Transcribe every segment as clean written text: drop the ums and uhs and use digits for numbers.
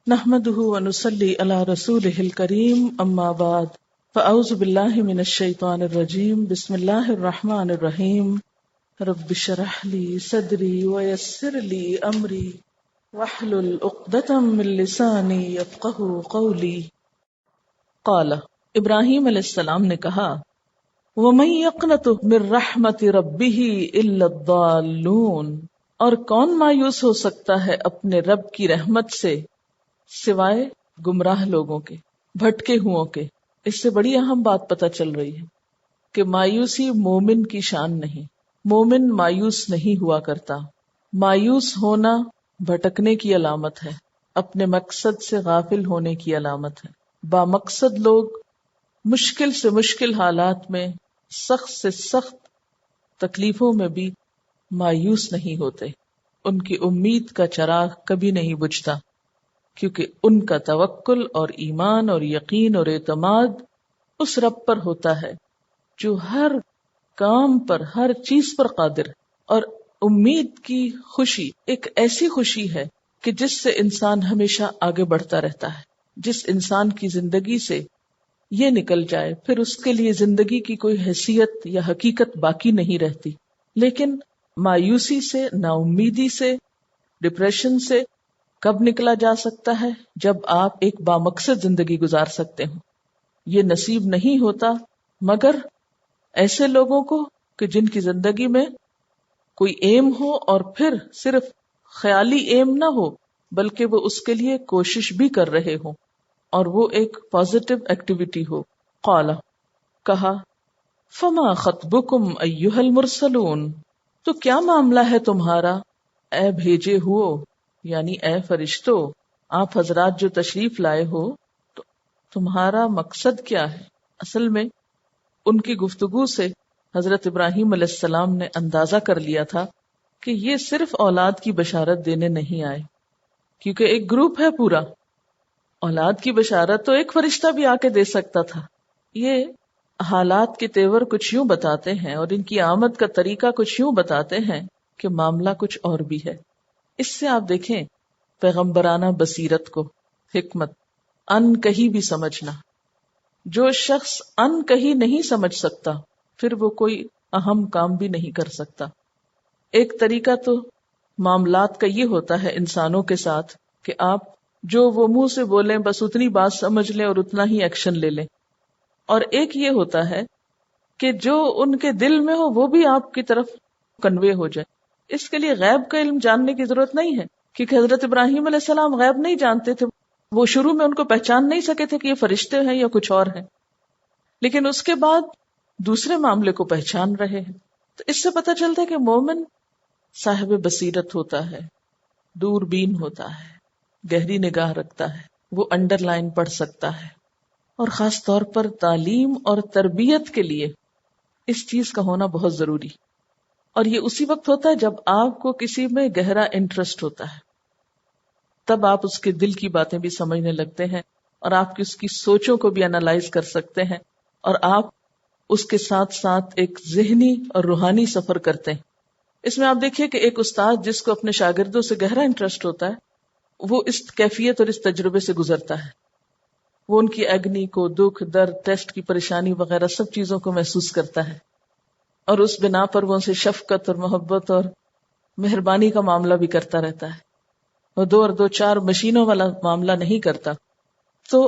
نحمده ونصلي على رسوله الكريم اما بعد فاعوذ بالله من الشيطان الرجيم بسم الله الرحمن الرحيم رب اشرح لي صدري ويسر لي امري واحلل عقدة من لساني يفقهوا قولي قال ابراہیم علیہ السلام نے کہا وَمَن يَقْنَطُ مِن رَحْمَةِ رَبِّهِ إِلَّا الضَّالُّونَ، اور کون مایوس ہو سکتا ہے اپنے رب کی رحمت سے سوائے گمراہ لوگوں کے، بھٹکے ہوں کے۔ اس سے بڑی اہم بات پتہ چل رہی ہے کہ مایوسی مومن کی شان نہیں، مومن مایوس نہیں ہوا کرتا۔ مایوس ہونا بھٹکنے کی علامت ہے، اپنے مقصد سے غافل ہونے کی علامت ہے۔ بامقصد لوگ مشکل سے مشکل حالات میں، سخت سے سخت تکلیفوں میں بھی مایوس نہیں ہوتے، ان کی امید کا چراغ کبھی نہیں بجھتا، کیونکہ ان کا توکل اور ایمان اور یقین اور اعتماد اس رب پر ہوتا ہے جو ہر کام پر، ہر چیز پر قادر ہے۔ اور امید کی خوشی ایک ایسی خوشی ہے کہ جس سے انسان ہمیشہ آگے بڑھتا رہتا ہے۔ جس انسان کی زندگی سے یہ نکل جائے پھر اس کے لیے زندگی کی کوئی حیثیت یا حقیقت باقی نہیں رہتی۔ لیکن مایوسی سے، نا امیدی سے، ڈپریشن سے کب نکلا جا سکتا ہے؟ جب آپ ایک بامقصد زندگی گزار سکتے ہوں۔ یہ نصیب نہیں ہوتا مگر ایسے لوگوں کو کہ جن کی زندگی میں کوئی ایم ہو، اور پھر صرف خیالی ایم نہ ہو بلکہ وہ اس کے لیے کوشش بھی کر رہے ہوں، اور وہ ایک پازیٹو ایکٹیویٹی ہو۔ قال، کہا، فما خطبکم ایھا المرسلون، تو کیا معاملہ ہے تمہارا اے بھیجے ہوئے، یعنی اے فرشتو، آپ حضرات جو تشریف لائے ہو، تو تمہارا مقصد کیا ہے؟ اصل میں ان کی گفتگو سے حضرت ابراہیم علیہ السلام نے اندازہ کر لیا تھا کہ یہ صرف اولاد کی بشارت دینے نہیں آئے، کیونکہ ایک گروپ ہے پورا۔ اولاد کی بشارت تو ایک فرشتہ بھی آ کے دے سکتا تھا۔ یہ حالات کے تیور کچھ یوں بتاتے ہیں اور ان کی آمد کا طریقہ کچھ یوں بتاتے ہیں کہ معاملہ کچھ اور بھی ہے۔ اس سے آپ دیکھیں پیغمبرانہ بصیرت کو، حکمت، ان کہیں بھی سمجھنا۔ جو شخص ان کہیں نہیں سمجھ سکتا پھر وہ کوئی اہم کام بھی نہیں کر سکتا۔ ایک طریقہ تو معاملات کا یہ ہوتا ہے انسانوں کے ساتھ کہ آپ جو وہ منہ سے بولیں بس اتنی بات سمجھ لیں اور اتنا ہی ایکشن لے لیں، اور ایک یہ ہوتا ہے کہ جو ان کے دل میں ہو وہ بھی آپ کی طرف کنوے ہو جائے۔ اس کے لیے غیب کا علم جاننے کی ضرورت نہیں ہے، کیونکہ حضرت ابراہیم علیہ السلام غیب نہیں جانتے تھے۔ وہ شروع میں ان کو پہچان نہیں سکے تھے کہ یہ فرشتے ہیں یا کچھ اور ہیں، لیکن اس کے بعد دوسرے معاملے کو پہچان رہے ہیں۔ تو اس سے پتہ چلتا ہے کہ مومن صاحب بصیرت ہوتا ہے، دور بین ہوتا ہے، گہری نگاہ رکھتا ہے، وہ انڈر لائن پڑھ سکتا ہے۔ اور خاص طور پر تعلیم اور تربیت کے لیے اس چیز کا ہونا بہت ضروری، اور یہ اسی وقت ہوتا ہے جب آپ کو کسی میں گہرا انٹرسٹ ہوتا ہے، تب آپ اس کے دل کی باتیں بھی سمجھنے لگتے ہیں، اور آپ کی اس کی سوچوں کو بھی انالائز کر سکتے ہیں، اور آپ اس کے ساتھ ساتھ ایک ذہنی اور روحانی سفر کرتے ہیں۔ اس میں آپ دیکھیے کہ ایک استاد جس کو اپنے شاگردوں سے گہرا انٹرسٹ ہوتا ہے، وہ اس کیفیت اور اس تجربے سے گزرتا ہے۔ وہ ان کی ایگنی کو، دکھ، درد، ٹیسٹ کی پریشانی وغیرہ سب چیزوں کو محسوس کرتا ہے، اور اس بنا پر وہ ان سے شفقت اور محبت اور مہربانی کا معاملہ بھی کرتا رہتا ہے۔ وہ 2 اور 2 4 مشینوں والا معاملہ نہیں کرتا۔ تو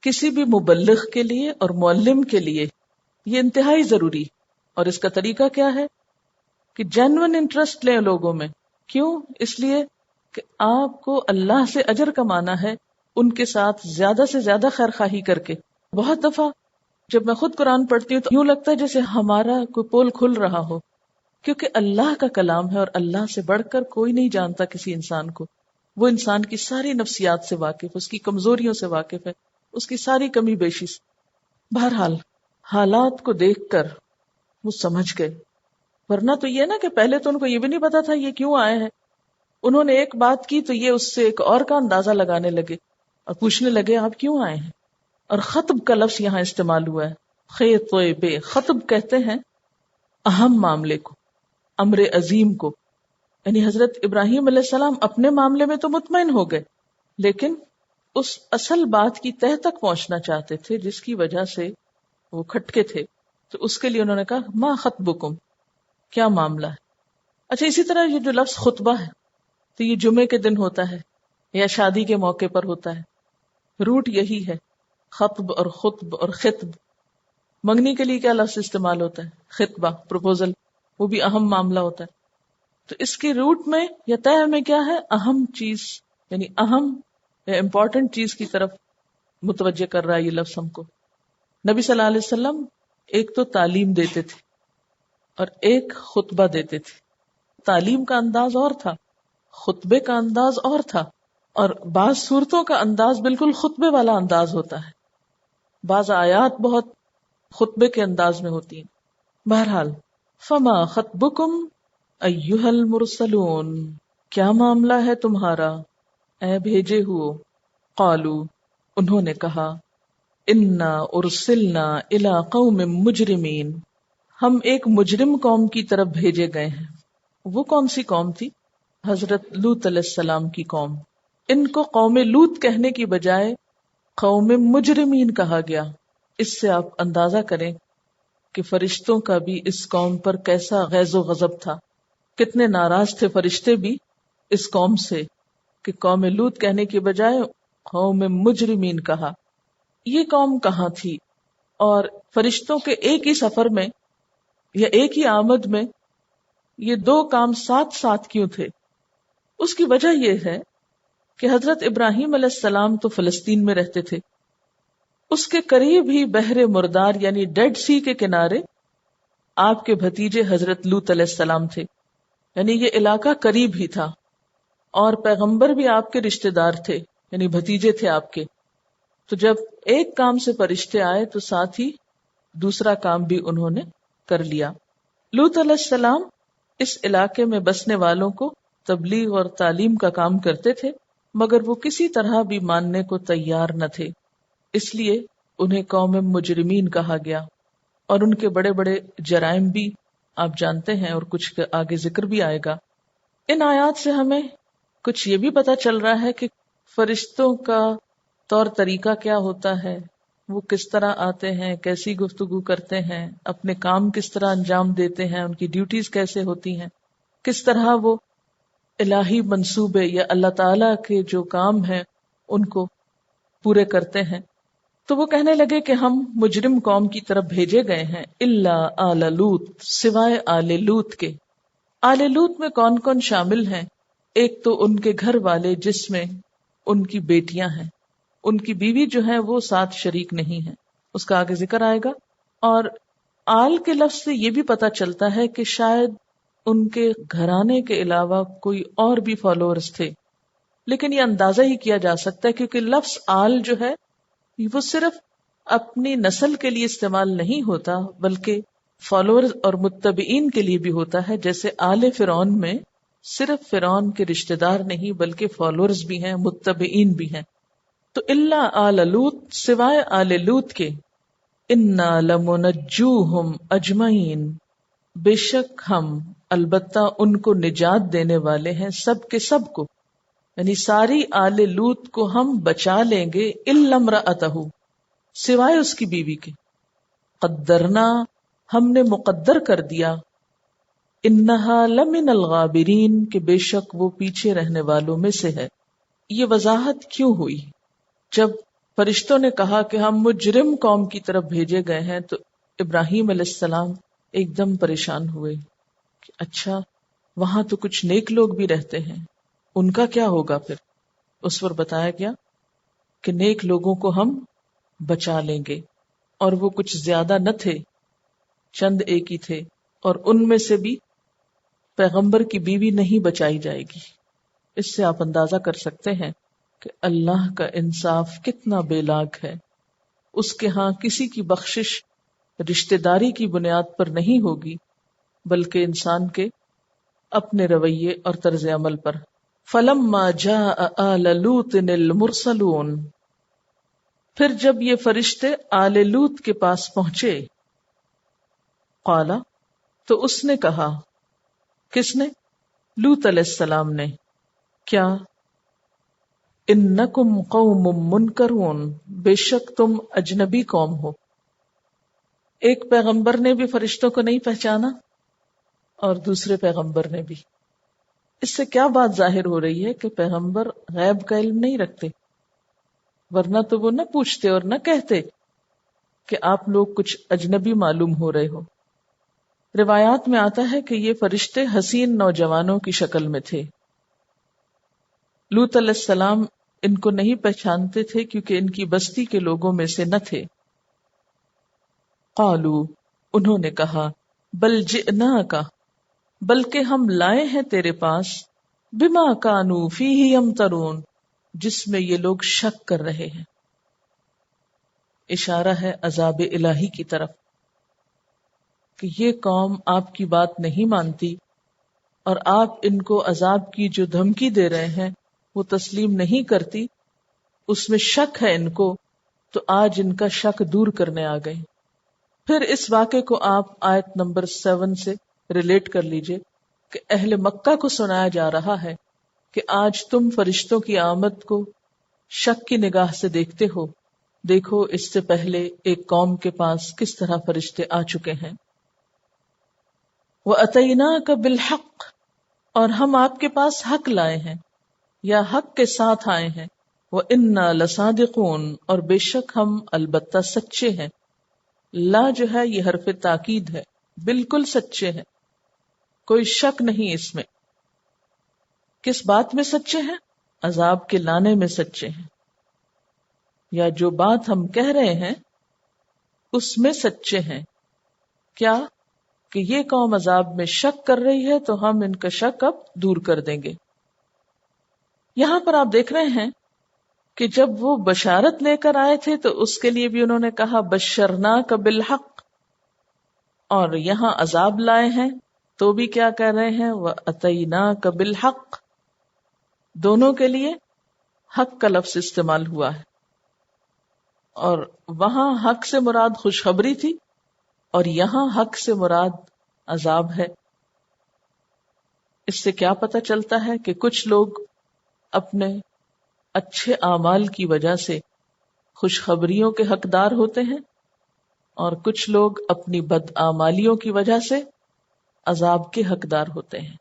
کسی بھی مبلغ کے لیے اور معلم کے لیے یہ انتہائی ضروری، اور اس کا طریقہ کیا ہے کہ جینوئن انٹرسٹ لیں لوگوں میں۔ کیوں؟ اس لیے کہ آپ کو اللہ سے اجر کمانا ہے ان کے ساتھ زیادہ سے زیادہ خیر خواہی کر کے۔ بہت دفعہ جب میں خود قرآن پڑھتی ہوں تو یوں لگتا ہے جیسے ہمارا کوئی پول کھل رہا ہو، کیونکہ اللہ کا کلام ہے، اور اللہ سے بڑھ کر کوئی نہیں جانتا کسی انسان کو۔ وہ انسان کی ساری نفسیات سے واقف، اس کی کمزوریوں سے واقف ہے، اس کی ساری کمی بیشی سے۔ بہرحال حالات کو دیکھ کر وہ سمجھ گئے، ورنہ تو یہ نا کہ پہلے تو ان کو یہ بھی نہیں پتا تھا یہ کیوں آئے ہیں۔ انہوں نے ایک بات کی تو یہ اس سے ایک اور کا اندازہ لگانے لگے اور پوچھنے لگے آپ کیوں آئے ہیں۔ اور خطب کا لفظ یہاں استعمال ہوا ہے، خطب۔ خطب کہتے ہیں اہم معاملے کو، امر عظیم کو۔ یعنی حضرت ابراہیم علیہ السلام اپنے معاملے میں تو مطمئن ہو گئے، لیکن اس اصل بات کی تہ تک پہنچنا چاہتے تھے جس کی وجہ سے وہ کھٹکے تھے. تو اس کے لیے انہوں نے کہا ما خطبکم، کیا معاملہ ہے. اچھا، اسی طرح یہ جو لفظ خطبہ ہے تو یہ جمعے کے دن ہوتا ہے یا شادی کے موقع پر ہوتا ہے. روٹ یہی ہے، خطب اور خطب اور خطب. منگنی کے لیے کیا لفظ استعمال ہوتا ہے؟ خطبہ، پروپوزل، وہ بھی اہم معاملہ ہوتا ہے. تو اس کے روٹ میں یا طے میں کیا ہے؟ اہم چیز، یعنی اہم یا امپورٹنٹ چیز کی طرف متوجہ کر رہا ہے یہ لفظ ہم کو. نبی صلی اللہ علیہ وسلم ایک تو تعلیم دیتے تھے اور ایک خطبہ دیتے تھے. تعلیم کا انداز اور تھا، خطبے کا انداز اور تھا. اور بعض صورتوں کا انداز بالکل خطبے والا انداز ہوتا ہے، بعض آیات بہت خطبے کے انداز میں ہوتی ہیں. بہرحال فما خطبکم ایھا المرسلون، کیا معاملہ ہے تمہارا اے بھیجے ہوئے. قالو، انہوں نے کہا انا ارسلنا الی قوم مجرمین، ہم ایک مجرم قوم کی طرف بھیجے گئے ہیں. وہ کون سی قوم تھی؟ حضرت لوط علیہ السلام کی قوم. ان کو قوم لوط کہنے کی بجائے قوم مجرمین کہا گیا. اس سے آپ اندازہ کریں کہ فرشتوں کا بھی اس قوم پر کیسا غیظ و غضب تھا. کتنے ناراض تھے فرشتے بھی اس قوم سے کہ قوم لوط کہنے کی بجائے قوم مجرمین کہا. یہ قوم کہاں تھی؟ اور فرشتوں کے ایک ہی سفر میں یا ایک ہی آمد میں یہ دو کام ساتھ ساتھ کیوں تھے؟ اس کی وجہ یہ ہے کہ حضرت ابراہیم علیہ السلام تو فلسطین میں رہتے تھے. اس کے قریب ہی بحر مردار یعنی ڈیڈ سی کے کنارے آپ کے بھتیجے حضرت لوط علیہ السلام تھے. یعنی یہ علاقہ قریب ہی تھا اور پیغمبر بھی آپ کے رشتہ دار تھے، یعنی بھتیجے تھے آپ کے. تو جب ایک کام سے فرشتے آئے تو ساتھ ہی دوسرا کام بھی انہوں نے کر لیا. لوط علیہ السلام اس علاقے میں بسنے والوں کو تبلیغ اور تعلیم کا کام کرتے تھے، مگر وہ کسی طرح بھی ماننے کو تیار نہ تھے. اس لیے انہیں قوم مجرمین کہا گیا. اور ان کے بڑے بڑے جرائم بھی آپ جانتے ہیں اور کچھ آگے ذکر بھی آئے گا. ان آیات سے ہمیں کچھ یہ بھی پتا چل رہا ہے کہ فرشتوں کا طور طریقہ کیا ہوتا ہے، وہ کس طرح آتے ہیں، کیسی گفتگو کرتے ہیں، اپنے کام کس طرح انجام دیتے ہیں، ان کی ڈیوٹیز کیسے ہوتی ہیں، کس طرح وہ الہی منصوبے یا اللہ تعالی کے جو کام ہیں ان کو پورے کرتے ہیں. تو وہ کہنے لگے کہ ہم مجرم قوم کی طرف بھیجے گئے ہیں، الا آل لوط، سوائے آل لوط کے. آل لوط میں کون کون شامل ہیں؟ ایک تو ان کے گھر والے جس میں ان کی بیٹیاں ہیں، ان کی بیوی جو ہے وہ ساتھ شریک نہیں ہے، اس کا آگے ذکر آئے گا. اور آل کے لفظ سے یہ بھی پتا چلتا ہے کہ شاید ان کے گھرانے کے علاوہ کوئی اور بھی فالوورز تھے، لیکن یہ اندازہ ہی کیا جا سکتا ہے کیونکہ لفظ آل جو ہے وہ صرف اپنی نسل کے لیے استعمال نہیں ہوتا بلکہ فالوورز اور متبعین کے لیے بھی ہوتا ہے. جیسے آل فرعون میں صرف فرعون کے رشتہ دار نہیں بلکہ فالوورز بھی ہیں، متبعین بھی ہیں. تو الا آل لوط، سوائے آل لوط کے، انا لمنجوہم اجمعین، بے شک ہم البتہ ان کو نجات دینے والے ہیں سب کے سب کو، یعنی ساری آل لوط کو ہم بچا لیں گے، الا امرأتہ، سوائے اس کی بیوی کے. قدرنا، ہم نے مقدر کر دیا، انہا لمن الغابرین، کہ بے شک وہ پیچھے رہنے والوں میں سے ہے. یہ وضاحت کیوں ہوئی؟ جب فرشتوں نے کہا کہ ہم مجرم قوم کی طرف بھیجے گئے ہیں تو ابراہیم علیہ السلام ایک دم پریشان ہوئے کہ اچھا وہاں تو کچھ نیک لوگ بھی رہتے ہیں، ان کا کیا ہوگا پھر؟ اس پر بتایا گیا کہ نیک لوگوں کو ہم بچا لیں گے، اور وہ کچھ زیادہ نہ تھے، چند ایک ہی تھے، اور ان میں سے بھی پیغمبر کی بیوی نہیں بچائی جائے گی. اس سے آپ اندازہ کر سکتے ہیں کہ اللہ کا انصاف کتنا بے لاگ ہے. اس کے ہاں کسی کی بخشش رشتہ داری کی بنیاد پر نہیں ہوگی بلکہ انسان کے اپنے رویے اور طرز عمل پر. فَلَمَّا جَاءَ آلَ لُوطٍ الْمُرْسَلُونَ، پھر جب یہ فرشتے آل لوط کے پاس پہنچے، قالا، تو اس نے کہا، کس نے؟ لوط علیہ السلام نے. کیا؟ انکم قوم منکرون، بے شک تم اجنبی قوم ہو۔ ایک پیغمبر نے بھی فرشتوں کو نہیں پہچانا اور دوسرے پیغمبر نے بھی۔ اس سے کیا بات ظاہر ہو رہی ہے کہ پیغمبر غیب کا علم نہیں رکھتے، ورنہ تو وہ نہ پوچھتے اور نہ کہتے کہ آپ لوگ کچھ اجنبی معلوم ہو رہے ہو۔ روایات میں آتا ہے کہ یہ فرشتے حسین نوجوانوں کی شکل میں تھے۔ لوط علیہ السلام ان کو نہیں پہچانتے تھے کیونکہ ان کی بستی کے لوگوں میں سے نہ تھے۔ قالو، انہوں نے کہا، بل جئناک، بلکہ ہم لائے ہیں تیرے پاس، بما کانوا فیہ یمترون، جس میں یہ لوگ شک کر رہے ہیں۔ اشارہ ہے عذاب الہی کی طرف کہ یہ قوم آپ کی بات نہیں مانتی اور آپ ان کو عذاب کی جو دھمکی دے رہے ہیں وہ تسلیم نہیں کرتی، اس میں شک ہے ان کو، تو آج ان کا شک دور کرنے آ گئے۔ پھر اس واقعے کو آپ آیت نمبر 7 سے ریلیٹ کر لیجئے کہ اہل مکہ کو سنایا جا رہا ہے کہ آج تم فرشتوں کی آمد کو شک کی نگاہ سے دیکھتے ہو، دیکھو اس سے پہلے ایک قوم کے پاس کس طرح فرشتے آ چکے ہیں۔ وَأَتَيْنَاكَ بِالْحَقِّ، اور ہم آپ کے پاس حق لائے ہیں یا حق کے ساتھ آئے ہیں۔ وَإِنَّا لَصَادِقُونَ، اور بے شک ہم البتہ سچے ہیں۔ لا جو ہے یہ حرف تاکید ہے، بالکل سچے ہیں، کوئی شک نہیں اس میں۔ کس بات میں سچے ہیں؟ عذاب کے لانے میں سچے ہیں، یا جو بات ہم کہہ رہے ہیں اس میں سچے ہیں۔ کیا کہ یہ قوم عذاب میں شک کر رہی ہے تو ہم ان کا شک اب دور کر دیں گے۔ یہاں پر آپ دیکھ رہے ہیں کہ جب وہ بشارت لے کر آئے تھے تو اس کے لیے بھی انہوں نے کہا بشرناک بالحق، اور یہاں عذاب لائے ہیں تو بھی کیا کہہ رہے ہیں، وَأَتَيْنَاكَ بِالْحَقِّ، دونوں کے لیے حق کا لفظ استعمال ہوا ہے، اور وہاں حق سے مراد خوشخبری تھی اور یہاں حق سے مراد عذاب ہے۔ اس سے کیا پتہ چلتا ہے کہ کچھ لوگ اپنے اچھے اعمال کی وجہ سے خوشخبریوں کے حقدار ہوتے ہیں اور کچھ لوگ اپنی بدعمالیوں کی وجہ سے عذاب کے حقدار ہوتے ہیں۔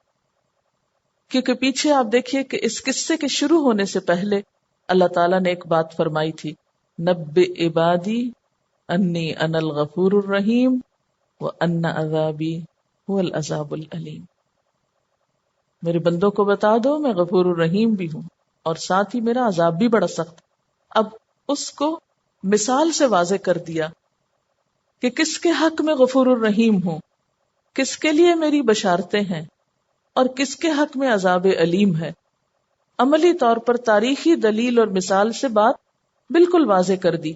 کیونکہ پیچھے آپ دیکھیے کہ اس قصے کے شروع ہونے سے پہلے اللہ تعالیٰ نے ایک بات فرمائی تھی، نبئ عبادی انی انا الغفور الرحیم وان عذابی هو العذاب العلیم، میرے بندوں کو بتا دو میں غفور الرحیم بھی ہوں اور ساتھ ہی میرا عذاب بھی بڑا سخت۔ اب اس کو مثال سے واضح کر دیا کہ کس کے حق میں غفور الرحیم ہوں، کس کے لیے میری بشارتیں ہیں اور کس کے حق میں عذاب علیم ہے۔ عملی طور پر تاریخی دلیل اور مثال سے بات بالکل واضح کر دی۔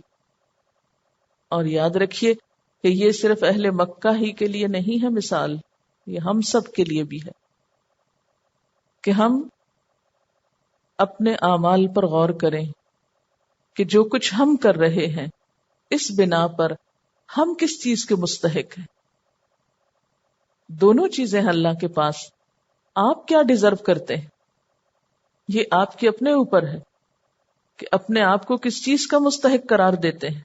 اور یاد رکھیے کہ یہ صرف اہل مکہ ہی کے لیے نہیں ہے مثال، یہ ہم سب کے لیے بھی ہے کہ ہم اپنے اعمال پر غور کریں کہ جو کچھ ہم کر رہے ہیں اس بنا پر ہم کس چیز کے مستحق ہیں۔ دونوں چیزیں ہیں اللہ کے پاس، آپ کیا ڈیزرو کرتے ہیں یہ آپ کے اپنے اوپر ہے کہ اپنے آپ کو کس چیز کا مستحق قرار دیتے ہیں۔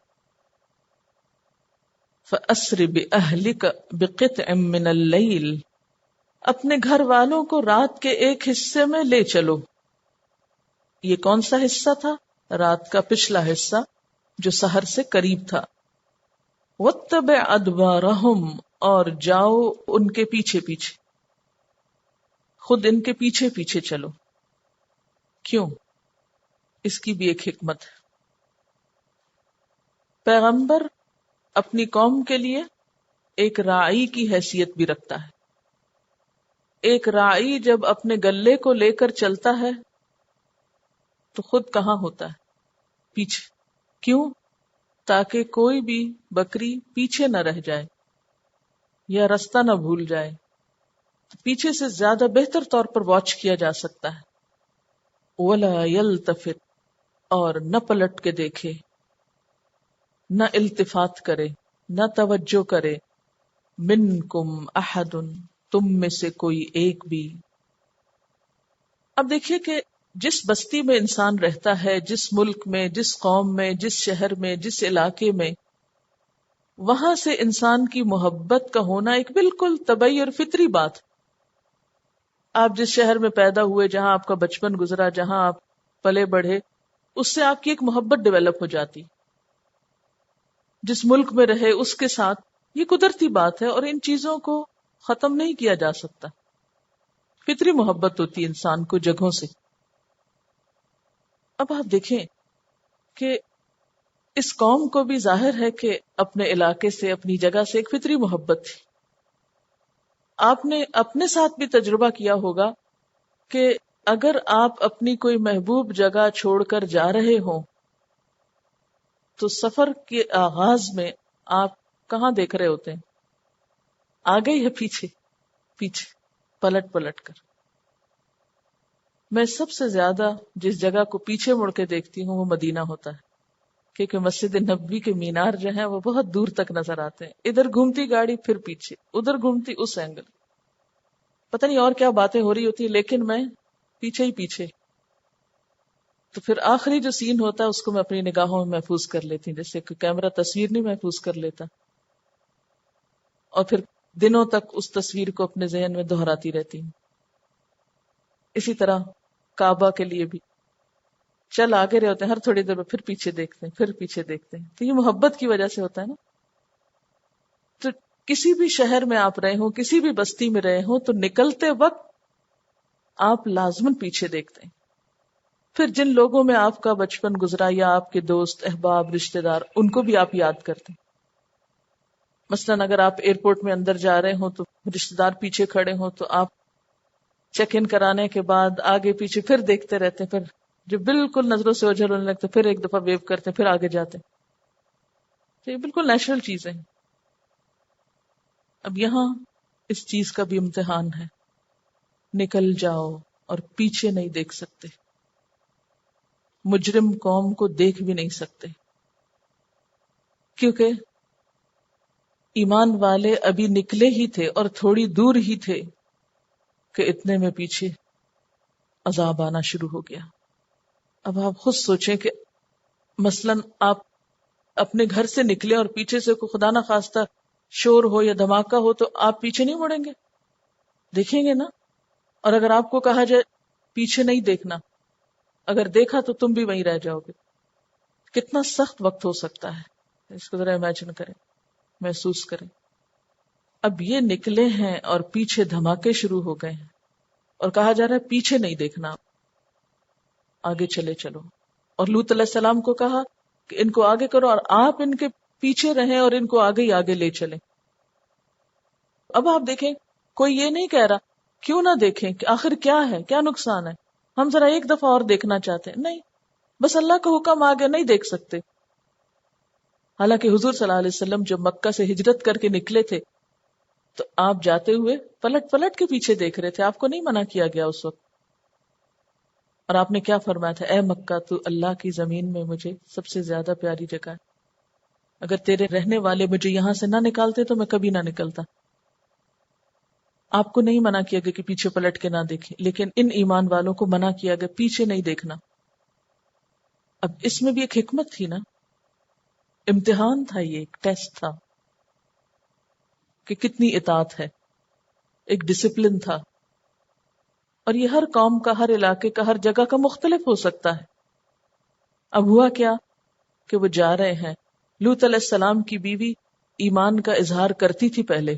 فَأَسْرِ بِأَهْلِكَ بِقِطْعٍ مِّنَ اللَّيْلِ، اپنے گھر والوں کو رات کے ایک حصے میں لے چلو۔ یہ کون سا حصہ تھا؟ رات کا پچھلا حصہ جو سحر سے قریب تھا۔ وَاتَّبِعْ أَدْبَارَهُمْ، اور جاؤ ان کے پیچھے پیچھے، خود ان کے پیچھے پیچھے چلو۔ کیوں؟ اس کی بھی ایک حکمت ہے۔ پیغمبر اپنی قوم کے لیے ایک راعی کی حیثیت بھی رکھتا ہے۔ ایک راعی جب اپنے گلے کو لے کر چلتا ہے تو خود کہاں ہوتا ہے؟ پیچھے۔ کیوں؟ تاکہ کوئی بھی بکری پیچھے نہ رہ جائے یا راستہ نہ بھول جائے، تو پیچھے سے زیادہ بہتر طور پر واچ کیا جا سکتا ہے۔ وَلَا يَلْتَفِتْ، اور نہ پلٹ کے دیکھے، نہ التفات کرے، نہ توجہ کرے، منکم احد، تم میں سے کوئی ایک بھی۔ اب دیکھیے کہ جس بستی میں انسان رہتا ہے، جس ملک میں، جس قوم میں، جس شہر میں، جس علاقے میں، وہاں سے انسان کی محبت کا ہونا ایک بالکل طبیعی اور فطری بات. آپ جس شہر میں پیدا ہوئے، جہاں آپ کا بچپن گزرا، جہاں آپ پلے بڑھے، اس سے آپ کی ایک محبت ڈیولپ ہو جاتی. جس ملک میں رہے اس کے ساتھ، یہ قدرتی بات ہے اور ان چیزوں کو ختم نہیں کیا جا سکتا. فطری محبت ہوتی ہے انسان کو جگہوں سے. اب آپ دیکھیں کہ اس قوم کو بھی ظاہر ہے کہ اپنے علاقے سے، اپنی جگہ سے ایک فطری محبت تھی. آپ نے اپنے ساتھ بھی تجربہ کیا ہوگا کہ اگر آپ اپنی کوئی محبوب جگہ چھوڑ کر جا رہے ہوں تو سفر کے آغاز میں آپ کہاں دیکھ رہے ہوتے ہیں؟ آگے یا پیچھے؟ پیچھے پلٹ پلٹ کر. میں سب سے زیادہ جس جگہ کو پیچھے مڑ کے دیکھتی ہوں وہ مدینہ ہوتا ہے، کیونکہ مسجد نبوی کے مینار جو ہیں وہ بہت دور تک نظر آتے ہیں. ادھر گھومتی گاڑی، پھر پیچھے، ادھر گھومتی اس اینگل، پتہ نہیں اور کیا باتیں ہو رہی ہوتی، لیکن میں پیچھے ہی پیچھے. تو پھر آخری جو سین ہوتا ہے اس کو میں اپنی نگاہوں میں محفوظ کر لیتی ہوں، جیسے کہ کیمرہ تصویر نہیں محفوظ کر لیتا، اور پھر دنوں تک اس تصویر کو اپنے ذہن میں دہراتی رہتی ہوں. اسی طرح کعبہ کے لیے بھی چل آگے رہے ہوتے ہیں، ہر تھوڑی دیر میں پھر پیچھے دیکھتے ہیں، پھر پیچھے دیکھتے ہیں. تو یہ محبت کی وجہ سے ہوتا ہے نا. تو کسی بھی شہر میں آپ رہے ہوں، کسی بھی بستی میں رہے ہوں، تو نکلتے وقت آپ لازماً پیچھے دیکھتے ہیں. پھر جن لوگوں میں آپ کا بچپن گزرا یا آپ کے دوست، احباب، رشتہ دار، ان کو بھی آپ یاد کرتے ہیں. مثلاً اگر آپ ایئرپورٹ میں اندر جا رہے ہوں تو رشتہ دار پیچھے کھڑے ہوں تو آپ چیک ان کرانے کے بعد آگے پیچھے پھر دیکھتے رہتے ہیں. پھر جو بالکل نظروں سے اوجھل ہونے لگتے پھر ایک دفعہ ویو کرتے پھر آگے جاتے. تو یہ بالکل نیچرل چیز ہے. اب یہاں اس چیز کا بھی امتحان ہے. نکل جاؤ اور پیچھے نہیں دیکھ سکتے، مجرم قوم کو دیکھ بھی نہیں سکتے، کیونکہ ایمان والے ابھی نکلے ہی تھے اور تھوڑی دور ہی تھے کہ اتنے میں پیچھے عذاب آنا شروع ہو گیا. اب آپ خود سوچیں کہ مثلاً آپ اپنے گھر سے نکلے اور پیچھے سے کوئی خدا نہ خواستہ شور ہو یا دھماکہ ہو تو آپ پیچھے نہیں مڑیں گے؟ دیکھیں گے نا. اور اگر آپ کو کہا جائے پیچھے نہیں دیکھنا، اگر دیکھا تو تم بھی وہیں رہ جاؤ گے. کتنا سخت وقت ہو سکتا ہے، اس کو ذرا امیجن کریں، محسوس کریں. اب یہ نکلے ہیں اور پیچھے دھماکے شروع ہو گئے ہیں اور کہا جا رہا ہے پیچھے نہیں دیکھنا، آگے چلے چلو. اور لوط علیہ السلام کو کہا کہ ان کو آگے کرو اور آپ ان کے پیچھے رہیں اور ان کو آگے ہی آگے لے چلیں. اب آپ دیکھیں کوئی یہ نہیں کہہ رہا کیوں نہ دیکھیں کہ آخر کیا ہے، کیا نقصان ہے، ہم ذرا ایک دفعہ اور دیکھنا چاہتے ہیں. نہیں، بس اللہ کا حکم آگے نہیں دیکھ سکتے. حالانکہ حضور صلی اللہ علیہ وسلم جب مکہ سے ہجرت کر کے نکلے تھے تو آپ جاتے ہوئے پلٹ پلٹ کے پیچھے دیکھ رہے تھے، آپ کو نہیں منع کیا گیا اس وقت. اور آپ نے کیا فرمایا تھا؟ اے مکہ، تو اللہ کی زمین میں مجھے سب سے زیادہ پیاری جگہ ہے، اگر تیرے رہنے والے مجھے یہاں سے نہ نکالتے تو میں کبھی نہ نکلتا. آپ کو نہیں منع کیا گیا کہ پیچھے پلٹ کے نہ دیکھیں، لیکن ان ایمان والوں کو منع کیا گیا پیچھے نہیں دیکھنا. اب اس میں بھی ایک حکمت تھی نا، امتحان تھا، یہ ایک ٹیسٹ تھا کہ کتنی اطاعت ہے، ایک ڈسپلن تھا. اور یہ ہر قوم کا، ہر علاقے کا، ہر جگہ کا مختلف ہو سکتا ہے. اب ہوا کیا کہ وہ جا رہے ہیں. لوط علیہ السلام کی بیوی ایمان کا اظہار کرتی تھی پہلے،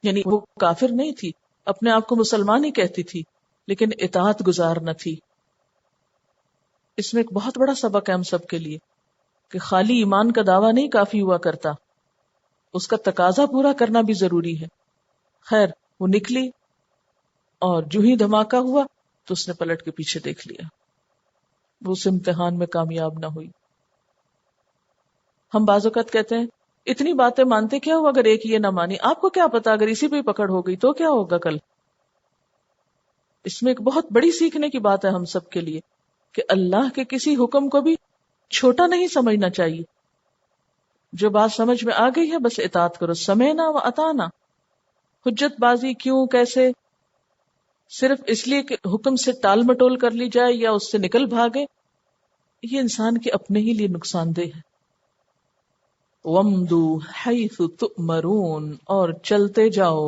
یعنی وہ کافر نہیں تھی، اپنے آپ کو مسلمان ہی کہتی تھی، لیکن اطاعت گزار نہ تھی. اس میں ایک بہت بڑا سبق ہے ہم سب کے لیے کہ خالی ایمان کا دعویٰ نہیں کافی ہوا کرتا، اس کا تقاضا پورا کرنا بھی ضروری ہے. خیر وہ نکلی اور جو ہی دھماکہ ہوا تو اس نے پلٹ کے پیچھے دیکھ لیا، وہ اس امتحان میں کامیاب نہ ہوئی. ہم بعض اوقات کہتے ہیں اتنی باتیں مانتے کیا ہو اگر ایک یہ نہ مانی، آپ کو کیا پتا اگر اسی پہ پکڑ ہو گئی تو کیا ہوگا کل. اس میں ایک بہت بڑی سیکھنے کی بات ہے ہم سب کے لیے کہ اللہ کے کسی حکم کو بھی چھوٹا نہیں سمجھنا چاہیے. جو بات سمجھ میں آ گئی ہے بس اطاعت کرو، سمعنا و اطعنا. حجت بازی کیوں، کیسے، صرف اس لیے کہ حکم سے ٹال مٹول کر لی جائے یا اس سے نکل بھاگے، یہ انسان کے اپنے ہی لیے نقصان دہ ہے. وَامْضُوا حَيْثُ تُؤْمَرُونَ، اور چلتے جاؤ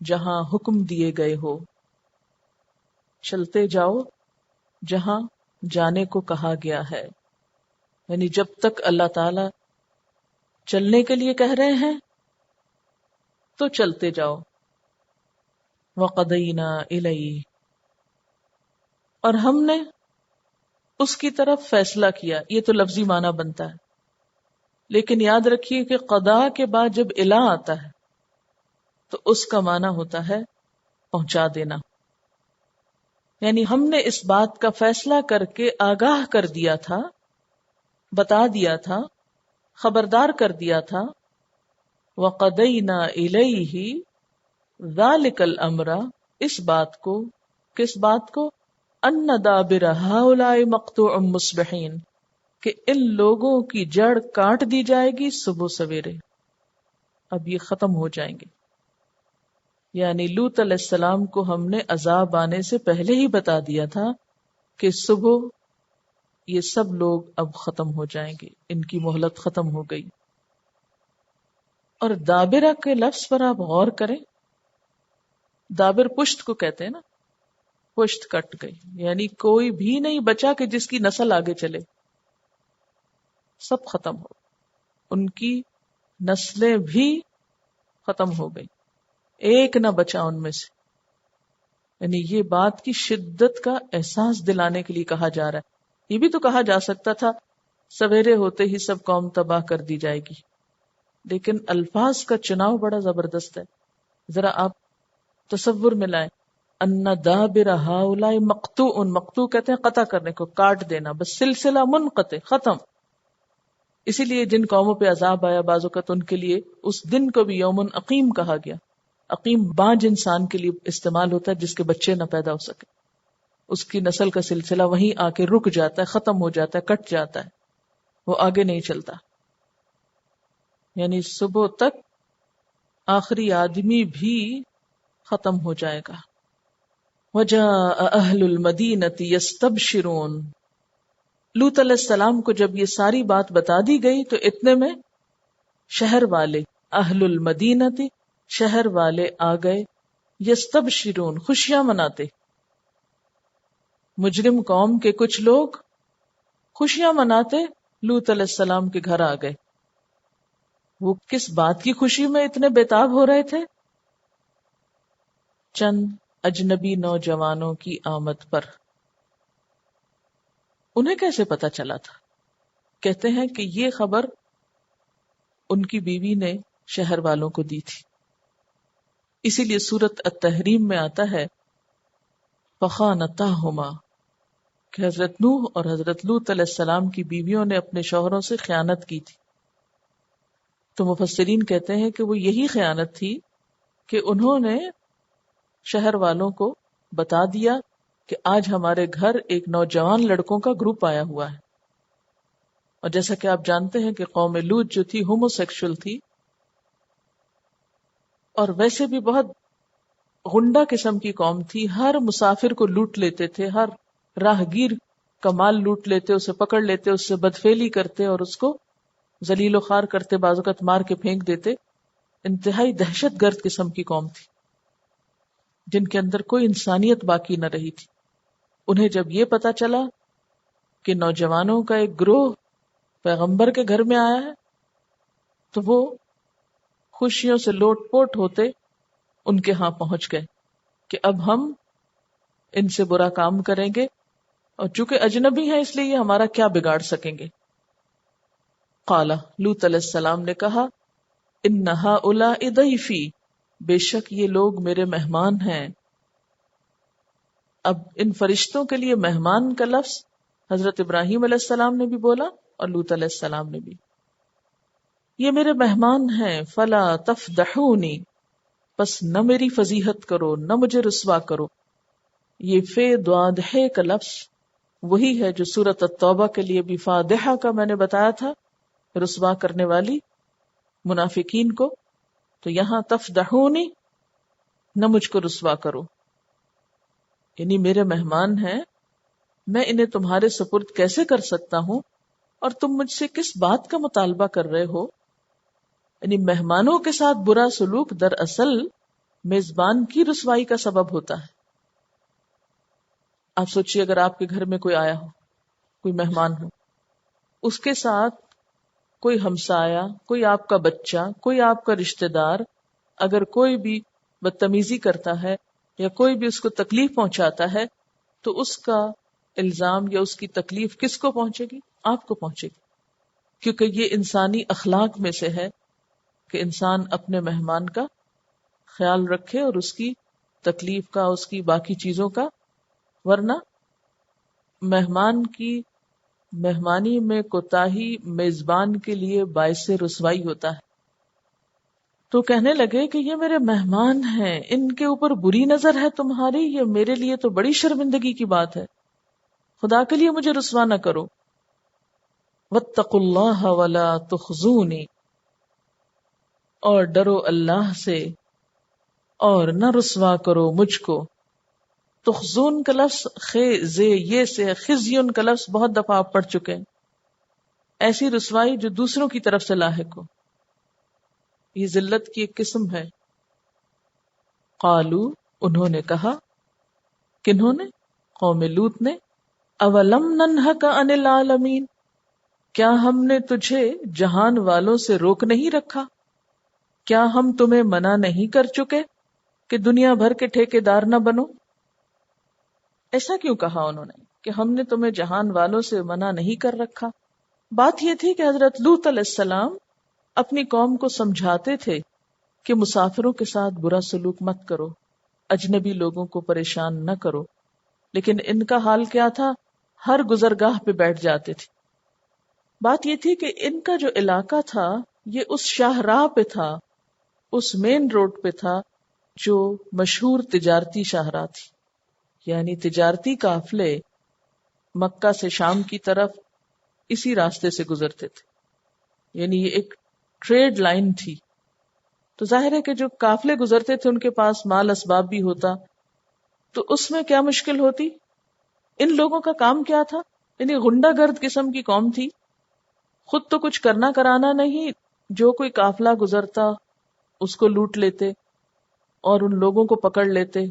جہاں حکم دیے گئے ہو. چلتے جاؤ جہاں جانے کو کہا گیا ہے، یعنی جب تک اللہ تعالی چلنے کے لیے کہہ رہے ہیں تو چلتے جاؤ. وَقَضَيْنَا إِلَيْهِ، اور ہم نے اس کی طرف فیصلہ کیا. یہ تو لفظی معنی بنتا ہے، لیکن یاد رکھیے کہ قضا کے بعد جب الہ آتا ہے تو اس کا معنی ہوتا ہے پہنچا دینا. یعنی ہم نے اس بات کا فیصلہ کر کے آگاہ کر دیا تھا، بتا دیا تھا، خبردار کر دیا تھا. وَقَضَيْنَا إِلَيْهِ ذَلِكَ الْأَمْرَ، اس بات کو، کس بات کو؟ أَنَّ دَابِرَ هَؤُلَاءِ مَقْطُوعٌ مُصْبِحِينَ، کہ ان لوگوں کی جڑ کاٹ دی جائے گی صبح سویرے، اب یہ ختم ہو جائیں گے. یعنی لوط علیہ السلام کو ہم نے عذاب آنے سے پہلے ہی بتا دیا تھا کہ صبح یہ سب لوگ اب ختم ہو جائیں گے، ان کی مہلت ختم ہو گئی. اور دابرہ کے لفظ پر آپ غور کریں، دابر پشت کو کہتے ہیں نا، پشت کٹ گئی، یعنی کوئی بھی نہیں بچا کہ جس کی نسل آگے چلے، سب ختم ہو، ان کی نسلیں بھی ختم ہو گئی، ایک نہ بچا ان میں سے. یعنی یہ بات کی شدت کا احساس دلانے کے لیے کہا جا رہا ہے. یہ بھی تو کہا جا سکتا تھا سویرے ہوتے ہی سب قوم تباہ کر دی جائے گی، لیکن الفاظ کا چناؤ بڑا زبردست ہے. ذرا آپ تصور میں لائیں، ان دابر ہؤلاء مقطوع، مقطوع کہتے ہیں قطع کرنے کو، کاٹ دینا، بس سلسلہ منقطع، ختم. اسی لیے جن قوموں پہ عذاب آیا بعض اوقات ان کے لیے اس دن کو بھی یوم عقیم کہا گیا. عقیم بانج انسان کے لیے استعمال ہوتا ہے جس کے بچے نہ پیدا ہو سکے، اس کی نسل کا سلسلہ وہیں آ کے رک جاتا ہے، ختم ہو جاتا ہے، کٹ جاتا ہے، وہ آگے نہیں چلتا. یعنی صبح تک آخری آدمی بھی ختم ہو جائے گا. وَجَاءَ أَهْلُ الْمَدِينَةِ يَسْتَبْشِرُونَ، لوط علیہ السلام کو جب یہ ساری بات بتا دی گئی تو اتنے میں شہر والے، اہل المدینہ، شہر والے آ گئے، یستبشرون، خوشیاں مناتے. مجرم قوم کے کچھ لوگ خوشیاں مناتے لوط علیہ السلام کے گھر آ گئے. وہ کس بات کی خوشی میں اتنے بےتاب ہو رہے تھے؟ چند اجنبی نوجوانوں کی آمد پر. انہیں کیسے پتا چلا تھا؟ کہتے ہیں کہ یہ خبر ان کی بیوی نے شہر والوں کو دی تھی. اسی لیے سورۃ التحریم میں آتا ہے فخانتاہما، کہ حضرت نوح اور حضرت لوط علیہ السلام کی بیویوں نے اپنے شوہروں سے خیانت کی تھی. تو مفسرین کہتے ہیں کہ وہ یہی خیانت تھی کہ انہوں نے شہر والوں کو بتا دیا کہ آج ہمارے گھر ایک نوجوان لڑکوں کا گروپ آیا ہوا ہے. اور جیسا کہ آپ جانتے ہیں کہ قوم لوط جو تھی ہومو سیکشل تھی، اور ویسے بھی بہت غنڈہ قسم کی قوم تھی. ہر مسافر کو لوٹ لیتے تھے، ہر راہگیر کا مال لوٹ لیتے، اسے پکڑ لیتے، اس سے بدفعلی کرتے اور اس کو ذلیل و خوار کرتے، بعض اوقات مار کے پھینک دیتے. انتہائی دہشت گرد قسم کی قوم تھی جن کے اندر کوئی انسانیت باقی نہ رہی تھی. انہیں جب یہ پتا چلا کہ نوجوانوں کا ایک گروہ پیغمبر کے گھر میں آیا ہے تو وہ خوشیوں سے لوٹ پوٹ ہوتے ان کے ہاں پہنچ گئے کہ اب ہم ان سے برا کام کریں گے، اور چونکہ اجنبی ہیں اس لیے یہ ہمارا کیا بگاڑ سکیں گے. قال، لوط علیہ السلام نے کہا، ان ہؤلاء ضیفی، بے شک یہ لوگ میرے مہمان ہیں. اب ان فرشتوں کے لیے مہمان کا لفظ حضرت ابراہیم علیہ السلام نے بھی بولا اور لوط علیہ السلام نے بھی. یہ میرے مہمان ہیں، فلا تفضحونی، پس نہ میری فضیحت کرو، نہ مجھے رسوا کرو. یہ فے دوادحے کا لفظ وہی ہے جو سورۃ التوبہ کے لیے بھی فادحہ کا میں نے بتایا تھا، رسوا کرنے والی منافقین کو. تو یہاں تفضحونی، نہ مجھ کو رسوا کرو. یعنی میرے مہمان ہیں، میں انہیں تمہارے سپرد کیسے کر سکتا ہوں اور تم مجھ سے کس بات کا مطالبہ کر رہے ہو؟ یعنی مہمانوں کے ساتھ برا سلوک دراصل میزبان کی رسوائی کا سبب ہوتا ہے. آپ سوچئے اگر آپ کے گھر میں کوئی آیا ہو، کوئی مہمان ہو، اس کے ساتھ کوئی ہمسایہ، کوئی آپ کا بچہ، کوئی آپ کا رشتہ دار اگر کوئی بھی بدتمیزی کرتا ہے یا کوئی بھی اس کو تکلیف پہنچاتا ہے تو اس کا الزام یا اس کی تکلیف کس کو پہنچے گی؟ آپ کو پہنچے گی، کیونکہ یہ انسانی اخلاق میں سے ہے کہ انسان اپنے مہمان کا خیال رکھے اور اس کی تکلیف کا، اس کی باقی چیزوں کا، ورنہ مہمان کی مہمانی میں کوتاہی میزبان کے لیے باعث رسوائی ہوتا ہے. تو کہنے لگے کہ یہ میرے مہمان ہیں، ان کے اوپر بری نظر ہے تمہاری، یہ میرے لیے تو بڑی شرمندگی کی بات ہے، خدا کے لیے مجھے رسوا نہ کرو. واتقوا اللہ ولا تخزونی، اور ڈرو اللہ سے اور نہ رسوا کرو مجھ کو. تخزون کا لفظ خے زے یہ سے، خزیون کا لفظ بہت دفعہ آپ پڑھ چکے ہیں، ایسی رسوائی جو دوسروں کی طرف سے لاحق ہو، یہ ذلت کی ایک قسم ہے. قالو، انہوں نے کہا، کنہوں نے؟ قوم لوط نے. اولم ننہک عن العالمین، کیا ہم نے تجھے جہان والوں سے روک نہیں رکھا؟ کیا ہم تمہیں منع نہیں کر چکے کہ دنیا بھر کے ٹھیکیدار نہ بنو؟ ایسا کیوں کہا انہوں نے کہ ہم نے تمہیں جہان والوں سے منع نہیں کر رکھا؟ بات یہ تھی کہ حضرت لوط علیہ السلام اپنی قوم کو سمجھاتے تھے کہ مسافروں کے ساتھ برا سلوک مت کرو، اجنبی لوگوں کو پریشان نہ کرو، لیکن ان کا حال کیا تھا؟ ہر گزرگاہ پہ بیٹھ جاتے تھے. بات یہ تھی کہ ان کا جو علاقہ تھا یہ اس شاہراہ پہ تھا، اس مین روڈ پہ تھا جو مشہور تجارتی شاہراہ تھی، یعنی تجارتی قافلے مکہ سے شام کی طرف اسی راستے سے گزرتے تھے، یعنی یہ ایک ٹریڈ لائن تھی. تو ظاہر ہے کہ جو قافلے گزرتے تھے ان کے پاس مال اسباب بھی ہوتا، تو اس میں کیا مشکل ہوتی؟ ان لوگوں کا کام کیا تھا؟ یعنی غنڈہ گرد قسم کی قوم تھی، خود تو کچھ کرنا کرانا نہیں، جو کوئی قافلہ گزرتا اس کو لوٹ لیتے اور ان لوگوں کو پکڑ لیتے.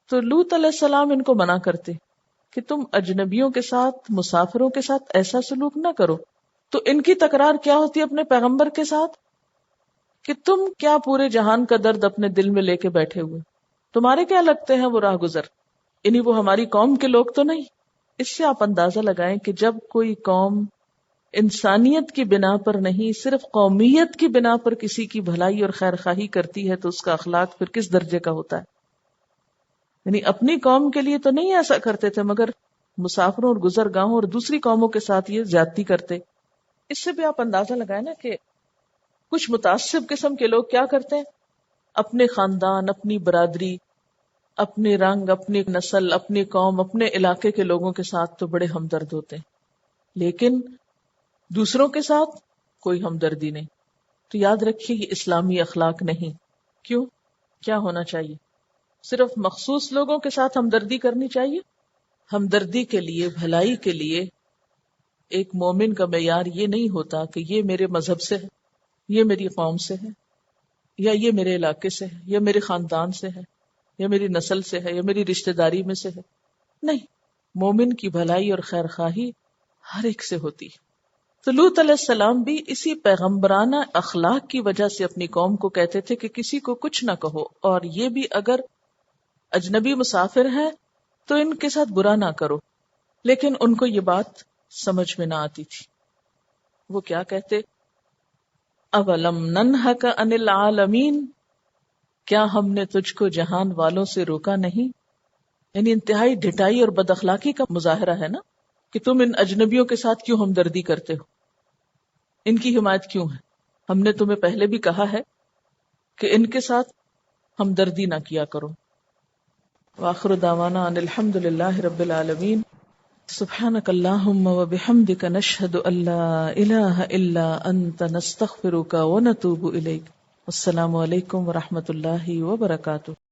تو لوط علیہ السلام ان کو منع کرتے کہ تم اجنبیوں کے ساتھ، مسافروں کے ساتھ ایسا سلوک نہ کرو. تو ان کی تکرار کیا ہوتی ہے اپنے پیغمبر کے ساتھ کہ تم کیا پورے جہان کا درد اپنے دل میں لے کے بیٹھے ہوئے، تمہارے کیا لگتے ہیں وہ راہ گزر، یعنی وہ ہماری قوم کے لوگ تو نہیں. اس سے آپ اندازہ لگائیں کہ جب کوئی قوم انسانیت کی بنا پر نہیں، صرف قومیت کی بنا پر کسی کی بھلائی اور خیر خواہی کرتی ہے تو اس کا اخلاق پھر کس درجے کا ہوتا ہے. یعنی اپنی قوم کے لیے تو نہیں ایسا کرتے تھے، مگر مسافروں اور گزرگاہوں اور دوسری قوموں کے ساتھ یہ زیادتی کرتے. اس سے بھی آپ اندازہ لگائیں نا کہ کچھ متعصب قسم کے لوگ کیا کرتے ہیں، اپنے خاندان، اپنی برادری، اپنے رنگ، اپنی نسل، اپنی قوم، اپنے علاقے کے لوگوں کے ساتھ تو بڑے ہمدرد ہوتے ہیں، لیکن دوسروں کے ساتھ کوئی ہمدردی نہیں. تو یاد رکھیے یہ اسلامی اخلاق نہیں. کیوں؟ کیا ہونا چاہیے؟ صرف مخصوص لوگوں کے ساتھ ہمدردی کرنی چاہیے. ہمدردی کے لیے، بھلائی کے لیے ایک مومن کا معیار یہ نہیں ہوتا کہ یہ میرے مذہب سے ہے، یہ میری قوم سے ہے، یا یہ میرے علاقے سے ہے، یا میرے خاندان سے ہے، یا میری نسل سے ہے، یا میری رشتہ داری میں سے ہے. نہیں، مومن کی بھلائی اور خیر خواہی ہر ایک سے ہوتی ہے. تو لوط علیہ السلام بھی اسی پیغمبرانہ اخلاق کی وجہ سے اپنی قوم کو کہتے تھے کہ کسی کو کچھ نہ کہو، اور یہ بھی اگر اجنبی مسافر ہیں تو ان کے ساتھ برا نہ کرو. لیکن ان کو یہ بات سمجھ میں نہ آتی تھی. وہ کیا کہتے؟ اولم ننہک عن العالمین، کیا ہم نے تجھ کو جہان والوں سے روکا نہیں؟ یعنی انتہائی ڈھٹائی اور بد اخلاقی کا مظاہرہ ہے نا کہ تم ان اجنبیوں کے ساتھ کیوں ہمدردی کرتے ہو، ان کی حمایت کیوں ہے؟ ہم نے تمہیں پہلے بھی کہا ہے کہ ان کے ساتھ ہمدردی نہ کیا کرو. وآخر دعوانا ان الحمد للہ رب العالمین. سبحانک اللہم وبحمدک نشہد ان لا الہ الا انت نستغفرک ونتوب الیک. السلام علیکم ورحمۃ اللہ وبرکاتہ.